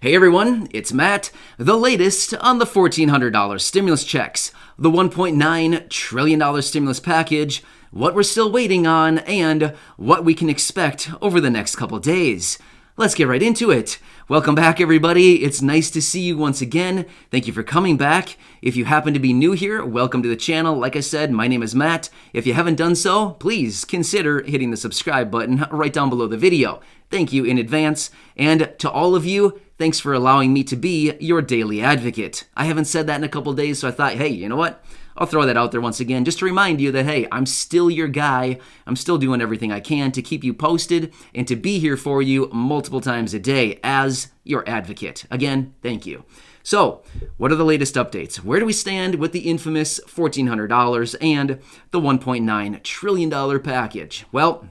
Hey everyone, it's Matt. The latest on the $1,400 stimulus checks, the $1.9 trillion stimulus package, what we're still waiting on, and what we can expect over the next couple days. Let's get right into it. Welcome back, everybody. It's nice to see you once again. Thank you for coming back. If you happen to be new here, welcome to the channel. Like I said, my name is Matt. If you haven't done so, please consider hitting the subscribe button right down below the video. Thank you in advance. And to all of you, thanks for allowing me to be your daily advocate. I haven't said that in a couple days, so I thought, hey, you know what? I'll throw that out there once again just to remind you that, hey, I'm still your guy. I'm still doing everything I can to keep you posted and to be here for you multiple times a day as your advocate. Again, thank you. So, what are the latest updates? Where do we stand with the infamous $1,400 and the $1.9 trillion package? Well,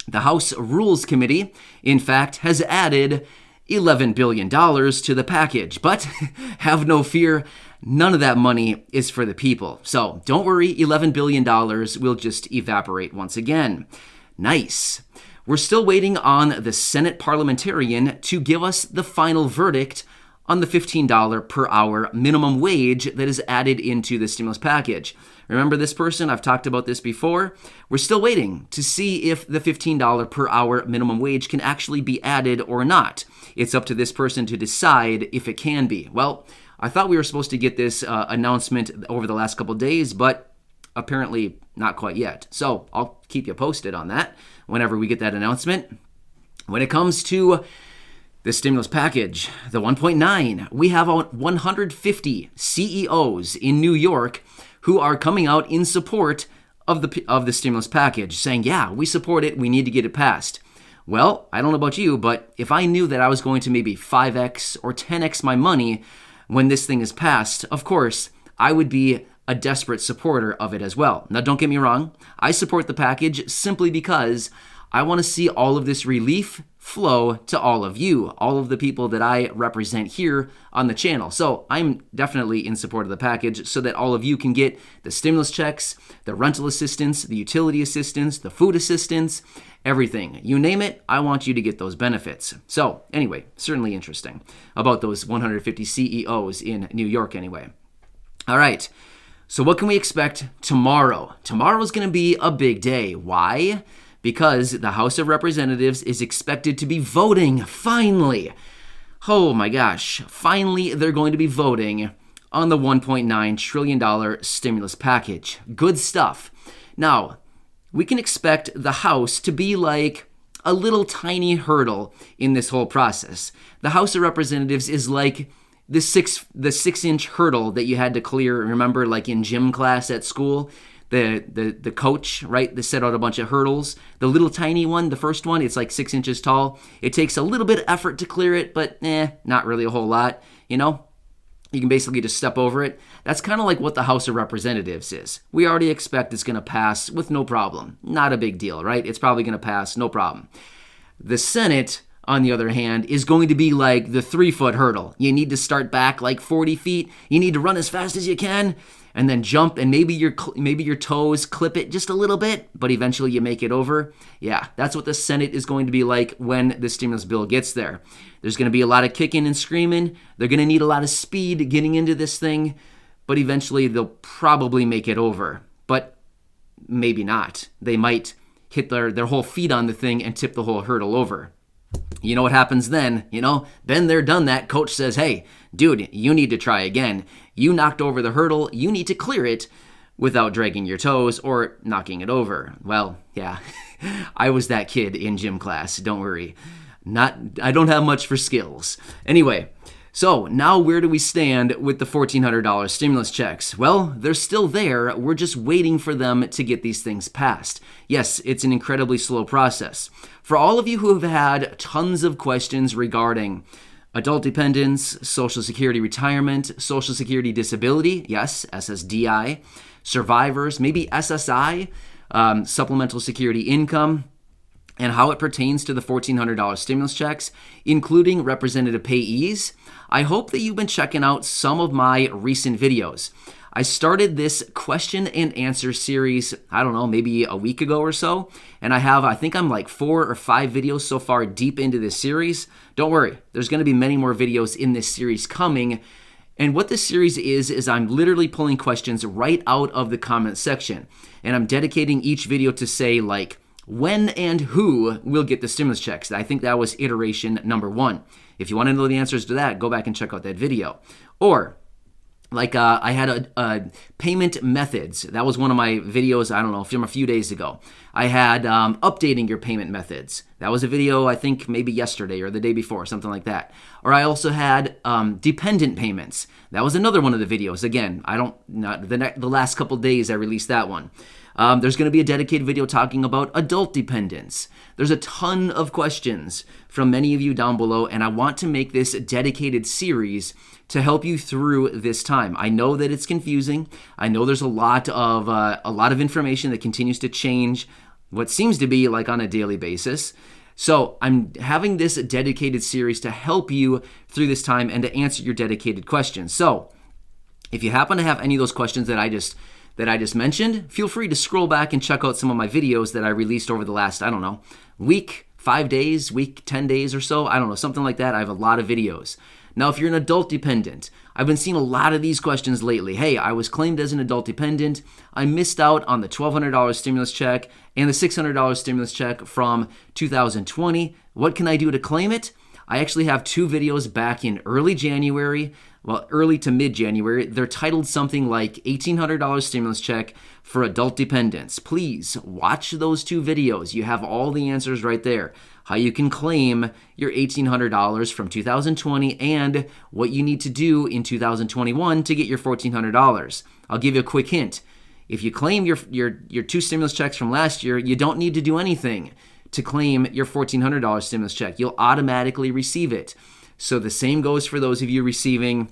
the House Rules Committee, in fact, has added $11 billion to the package. But have no fear, none of that money is for the people. So don't worry, $11 billion will just evaporate once again. Nice. We're still waiting on the Senate parliamentarian to give us the final verdict on the $15 per hour minimum wage that is added into the stimulus package. Remember this person? I've talked about this before. We're still waiting to see if the $15 per hour minimum wage can actually be added or not. It's up to this person to decide if it can be. Well, I thought we were supposed to get this announcement over the last couple days, but apparently not quite yet. So I'll keep you posted on that whenever we get that announcement. When it comes to the stimulus package, the 1.9, we have 150 CEOs in New York who are coming out in support of the stimulus package, saying, yeah, we support it, we need to get it passed. Well, I don't know about you, but if I knew that I was going to maybe 5x or 10x my money when this thing is passed, of course, I would be a desperate supporter of it as well. Now, don't get me wrong. I support the package simply because I want to see all of this relief flow to all of you, all of the people that I represent here on the channel. So I'm definitely in support of the package so that all of you can get the stimulus checks, the rental assistance, the utility assistance, the food assistance, everything. You name it, I want you to get those benefits. So anyway, certainly interesting about those 150 CEOs in New York anyway. All right, so what can we expect tomorrow? Tomorrow is going to be a big day. Why? Because the House of Representatives is expected to be voting, finally. Oh my gosh, finally they're going to be voting on the $1.9 trillion stimulus package. Good stuff. Now, we can expect the House to be like a little tiny hurdle in this whole process. The House of Representatives is like the 6-inch hurdle that you had to clear, remember, like in gym class at school? The coach, right, they set out a bunch of hurdles. The little tiny one, the first one, it's like 6 inches tall. It takes a little bit of effort to clear it, but not really a whole lot, you know? You can basically just step over it. That's kind of like what the House of Representatives is. We already expect it's going to pass with no problem. Not a big deal, right? It's probably going to pass, no problem. The Senate, on the other hand, is going to be like the 3-foot hurdle. You need to start back like 40 feet. You need to run as fast as you can and then jump, and maybe your toes clip it just a little bit, but eventually you make it over. Yeah, that's what the Senate is going to be like when the stimulus bill gets there. There's going to be a lot of kicking and screaming. They're going to need a lot of speed getting into this thing, but eventually they'll probably make it over. But maybe not. They might hit their whole feet on the thing and tip the whole hurdle over. You know what happens then? Been there, done that. Coach says, hey, dude, you need to try again. You knocked over the hurdle. You need to clear it without dragging your toes or knocking it over. Well, yeah, I was that kid in gym class. Don't worry. I don't have much for skills. Anyway, so now where do we stand with the $1,400 stimulus checks? Well, they're still there. We're just waiting for them to get these things passed. Yes, it's an incredibly slow process. For all of you who have had tons of questions regarding adult dependents, Social Security retirement, Social Security disability, yes, SSDI, survivors, maybe SSI, supplemental security income, and how it pertains to the $1,400 stimulus checks, including representative payees, I hope that you've been checking out some of my recent videos. I started this question and answer series, I don't know, maybe a week ago or so. And I think I'm like 4 or 5 videos so far deep into this series. Don't worry, there's going to be many more videos in this series coming. And what this series is I'm literally pulling questions right out of the comment section. And I'm dedicating each video to say like, when and who will get the stimulus checks. I think that was iteration number 1. If you want to know the answers to that, go back and check out that video. Or like I had a payment methods. That was one of my videos, I don't know, from a few days ago. I had updating your payment methods. That was a video, I think maybe yesterday or the day before, something like that. Or I also had dependent payments. That was another one of the videos. Again, the last couple days I released that one. There's going to be a dedicated video talking about adult dependents. There's a ton of questions from many of you down below, and I want to make this dedicated series to help you through this time. I know that it's confusing. I know there's a lot of information that continues to change what seems to be like on a daily basis. So I'm having this dedicated series to help you through this time and to answer your dedicated questions. So if you happen to have any of those questions that I just mentioned, feel free to scroll back and check out some of my videos that I released over the last, I don't know, week, 5 days, week, 10 days or so. I don't know, something like that. I have a lot of videos. Now, if you're an adult dependent, I've been seeing a lot of these questions lately. Hey, I was claimed as an adult dependent. I missed out on the $1,200 stimulus check and the $600 stimulus check from 2020. What can I do to claim it? I actually have 2 videos back in early January, early to mid-January. They're titled something like $1,800 stimulus check for adult dependents. Please watch those 2 videos. You have all the answers right there. How you can claim your $1,800 from 2020 and what you need to do in 2021 to get your $1,400. I'll give you a quick hint. If you claim your 2 stimulus checks from last year, you don't need to do anything to claim your $1,400 stimulus check. You'll automatically receive it. So the same goes for those of you receiving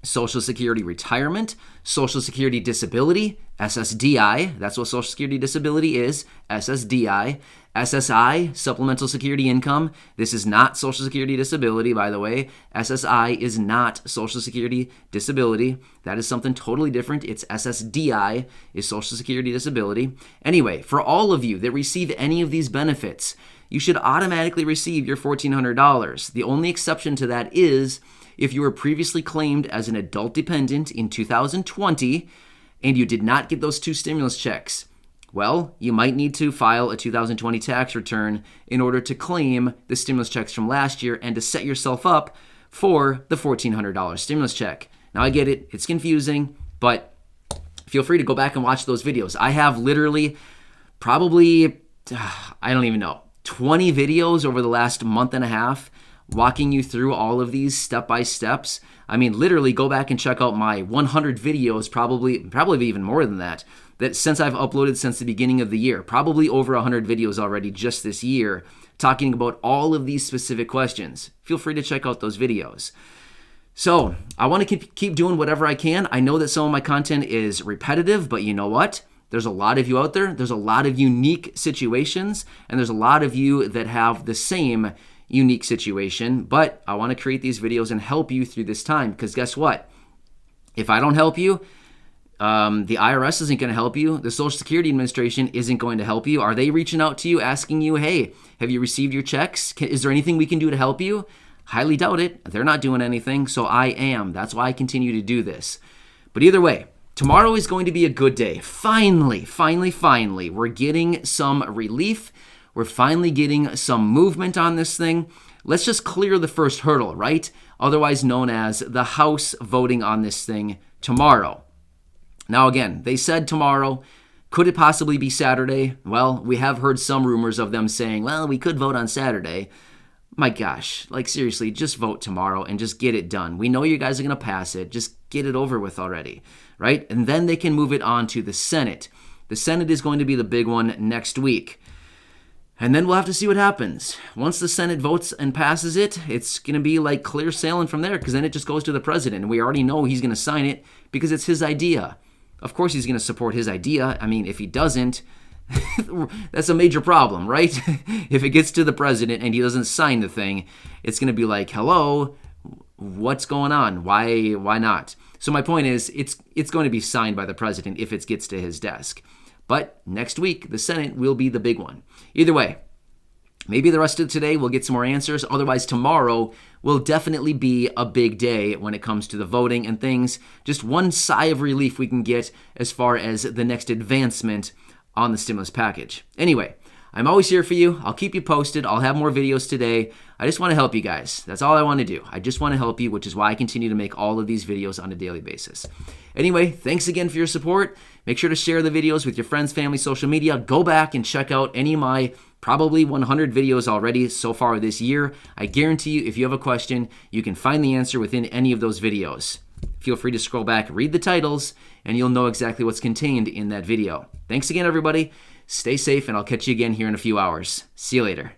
Social Security retirement, Social Security disability, SSDI, that's what Social Security disability is, SSDI, SSI, supplemental security income. This is not Social Security disability, by the way. SSI is not Social Security disability. That is something totally different. It's SSDI is Social Security disability. Anyway, for all of you that receive any of these benefits, you should automatically receive your $1,400. The only exception to that is if you were previously claimed as an adult dependent in 2020 and you did not get those 2 stimulus checks. Well, you might need to file a 2020 tax return in order to claim the stimulus checks from last year and to set yourself up for the $1,400 stimulus check. Now, I get it. It's confusing, but feel free to go back and watch those videos. I have literally probably, I don't even know, 20 videos over the last month and a half walking you through all of these step-by-steps. I mean, literally go back and check out my 100 videos, probably even more than that since I've uploaded since the beginning of the year. Probably over 100 videos already just this year talking about all of these specific questions. Feel free to check out those videos. So I want to keep doing whatever I can. I know that some of my content is repetitive, but you know what? There's a lot of you out there. There's a lot of unique situations, and there's a lot of you that have the same unique situation, but I want to create these videos and help you through this time, because guess what? If I don't help you, the IRS isn't going to help you. The Social Security Administration isn't going to help you. Are they reaching out to you asking you, hey, have you received your checks? Is there anything we can do to help you? Highly doubt it. They're not doing anything, so I am. That's why I continue to do this. But either way, tomorrow is going to be a good day. Finally, we're getting some relief. We're finally getting some movement on this thing. Let's just clear the first hurdle, right? Otherwise known as the House voting on this thing tomorrow. Now again, they said tomorrow. Could it possibly be Saturday? Well, we have heard some rumors of them saying, well, we could vote on Saturday. My gosh, like seriously, just vote tomorrow and just get it done. We know you guys are going to pass it. Just get it over with already, right? And then they can move it on to the Senate. The Senate is going to be the big one next week. And then we'll have to see what happens. Once the Senate votes and passes it, it's going to be like clear sailing from there, because then it just goes to the president. And we already know he's going to sign it because it's his idea. Of course he's going to support his idea. I mean, if he doesn't, that's a major problem, right? If it gets to the president and he doesn't sign the thing, it's going to be like, hello, what's going on? Why not? So my point is, it's going to be signed by the president if it gets to his desk. But next week, the Senate will be the big one. Either way, maybe the rest of today we'll get some more answers. Otherwise, tomorrow will definitely be a big day when it comes to the voting and things. Just one sigh of relief we can get as far as the next advancement on the stimulus package. Anyway, I'm always here for you. I'll keep you posted. I'll have more videos today. I just want to help you guys. That's all I want to do. I just want to help you, which is why I continue to make all of these videos on a daily basis. Anyway, thanks again for your support. Make sure to share the videos with your friends, family, social media. Go back and check out any of my probably 100 videos already so far this year. I guarantee you, if you have a question, you can find the answer within any of those videos. Feel free to scroll back, read the titles, and you'll know exactly what's contained in that video. Thanks again, everybody. Stay safe, and I'll catch you again here in a few hours. See you later.